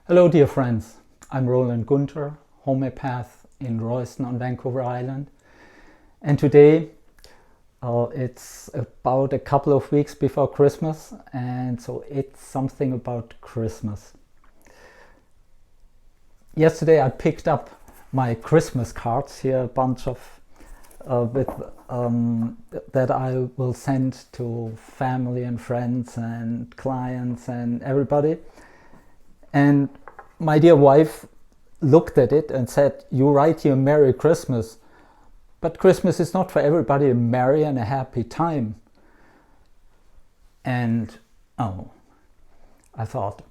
Hello dear friends, I'm Roland Gunther, homeopath in Royston on Vancouver Island, and today it's about a couple of weeks before Christmas, and so it's something about Christmas. Yesterday I picked up my Christmas cards here, a bunch of with that I will send to family and friends and clients and everybody. And my dear wife looked at it and said, "You write here Merry Christmas, but Christmas is not for everybody a merry and a happy time." And I thought,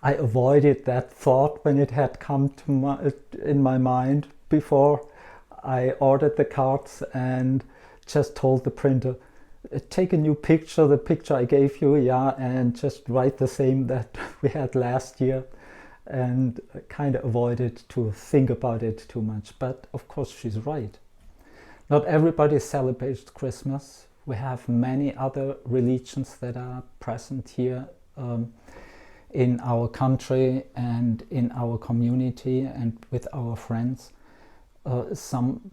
I avoided that thought when it had come to in my mind before I ordered the cards, and just told the printer, take a new picture, the picture I gave you, and just write the same that we had last year, and kind of avoided to think about it too much. But of course she's right. Not everybody celebrates Christmas. We have many other religions that are present here in our country and in our community and with our friends. Some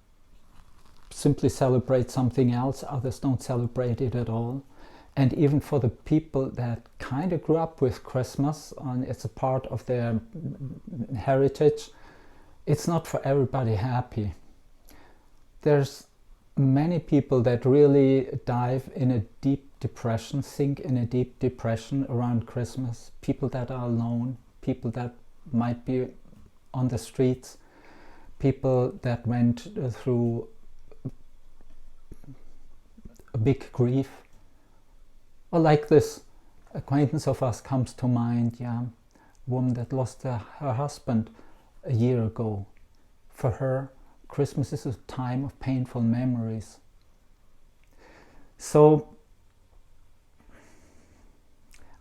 simply celebrate something else, others don't celebrate it at all. And even for the people that kind of grew up with Christmas and it's a part of their heritage, it's not for everybody happy. There's many people that really dive in a deep depression, sink in a deep depression around Christmas. People that are alone, people that might be on the streets, people that went through a big grief. Or like this acquaintance of us comes to mind, a woman that lost her husband a year ago. For her, Christmas is a time of painful memories. So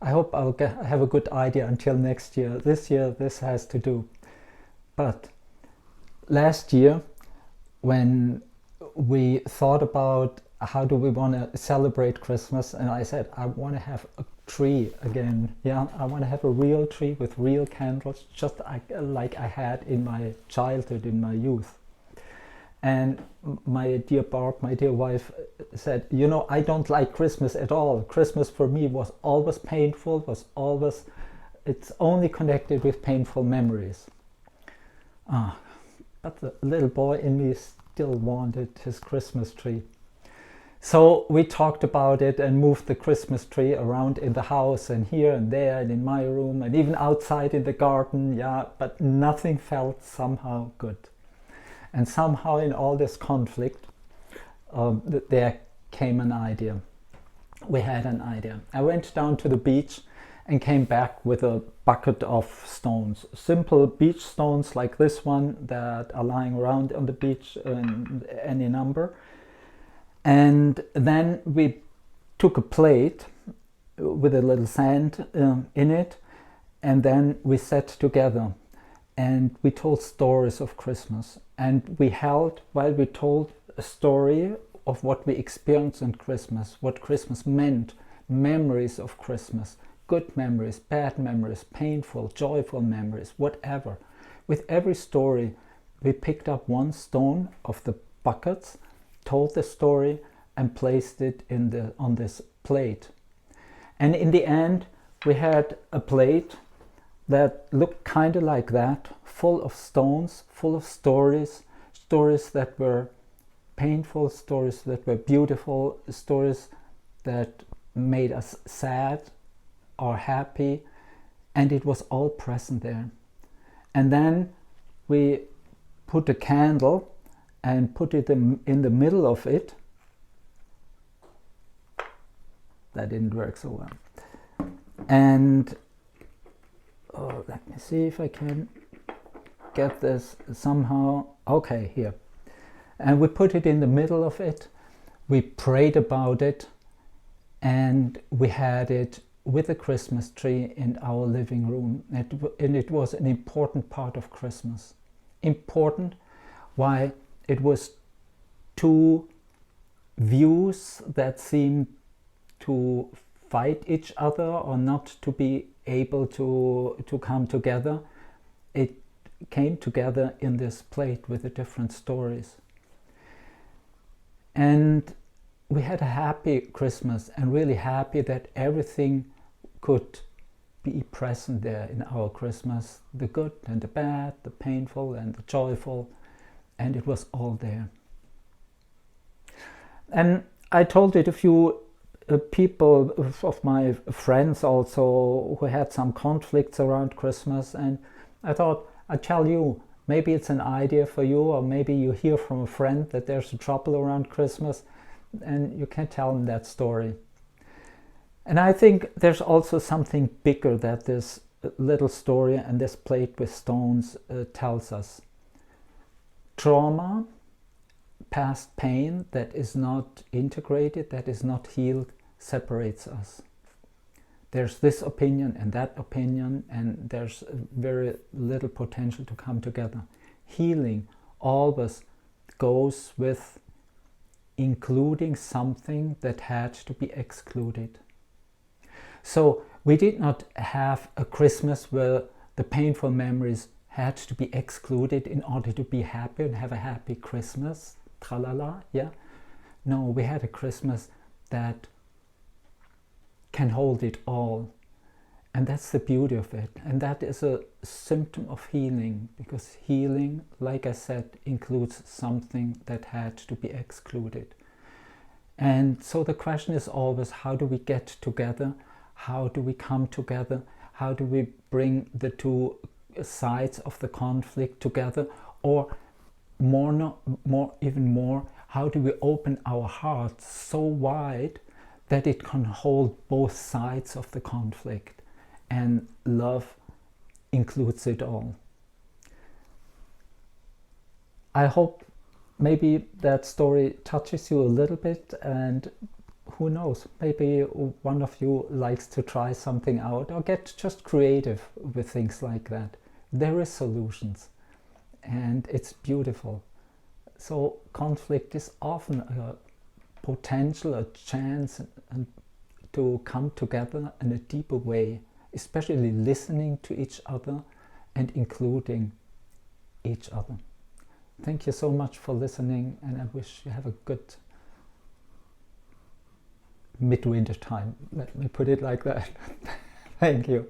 I hope I'll have a good idea until next year. This year this has to do. But last year, when we thought about how do we want to celebrate Christmas, and I said I want to have a tree again. I want to have a real tree with real candles, just like I had in my childhood, in my youth. And my dear Barb, my dear wife, said, I don't like Christmas at all. Christmas for me was always painful, it's only connected with painful memories. But the little boy in me still wanted his Christmas tree. So we talked about it and moved the Christmas tree around in the house and here and there and in my room and even outside in the garden, but nothing felt somehow good. And somehow in all this conflict, there came an idea. We had an idea. I went down to the beach and came back with a bucket of stones. Simple beach stones like this one that are lying around on the beach in any number. And then we took a plate with a little sand in it, and then we sat together and we told stories of Christmas. And while we told a story of what we experienced in Christmas, what Christmas meant, memories of Christmas, good memories, bad memories, painful, joyful memories, whatever. With every story, we picked up one stone of the buckets, told the story, and placed it on this plate. And in the end, we had a plate that looked kind of like that, full of stones, full of stories that were painful, stories that were beautiful, stories that made us sad or happy, and it was all present there. And then we put a candle and put it in the middle of it. That didn't work so well. And let me see if I can get this somehow. Okay, here. And we put it in the middle of it. We prayed about it, and we had it with a Christmas tree in our living room. And it was an important part of Christmas. Important. Why? It was two views that seemed to fight each other or not to be able to come together. It came together in this plate with the different stories. And we had a happy Christmas, and really happy that everything could be present there in our Christmas, the good and the bad, the painful and the joyful, and it was all there. And I told it a few people of my friends also who had some conflicts around Christmas, and I thought I'd tell you, maybe it's an idea for you, or maybe you hear from a friend that there's trouble around Christmas and you can tell them that story. And I think there's also something bigger that this little story and this plate with stones tells us. Trauma, past pain that is not integrated, that is not healed, separates us. There's this opinion and that opinion, and there's very little potential to come together. Healing always goes with including something that had to be excluded. So we did not have a Christmas where the painful memories had to be excluded in order to be happy and have a happy Christmas, tralala, yeah? No, we had a Christmas that can hold it all. And that's the beauty of it. And that is a symptom of healing, because healing, like I said, includes something that had to be excluded. And so the question is always, how do we get together? How do we come together? How do we bring the two sides of the conflict together? Or even more, how do we open our hearts so wide that it can hold both sides of the conflict? And love includes it all. I hope maybe that story touches you a little bit, and who knows, maybe one of you likes to try something out or get just creative with things like that. There is solutions, and it's beautiful. So conflict is often a potential, a chance to come together in a deeper way, especially listening to each other and including each other. Thank you so much for listening, and I wish you have a good midwinter time. Let me put it like that. Thank you.